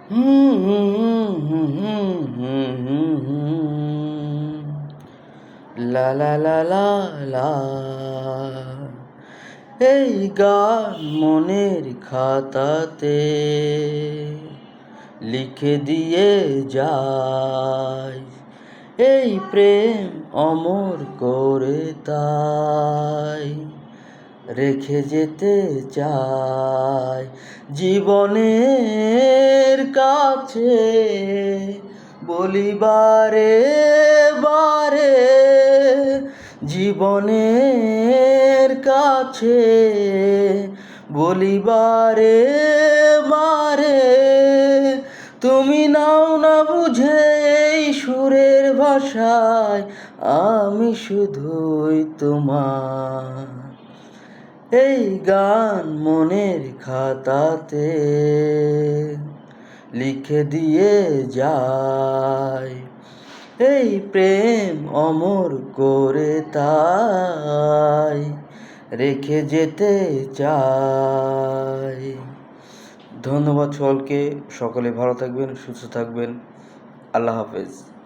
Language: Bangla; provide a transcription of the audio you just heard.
হুম হুম হুম হুম হুম হুম হুম। লা লা লা লা লা। এই গান মনের খাতাতে লিখে দিয়ে যায়, এই প্রেম অমর করে তাই রেখে যেতে চাই জীবনের কাছে বলি বারে বারে, জীবনের কাছে বলি বারে বারে, তুমি নাও না বুঝে এই সুরের ভাষায়, আমি শুধুই তোমার। এই গান মনের খাতাতে লিখে দিয়ে যায়, এই প্রেম অমর করে তাই রেখে যেতে চাই। ধন্যবাদ সকলকে, সকলে ভালো থাকবেন, সুস্থ থাকবেন। আল্লাহ হাফেজ।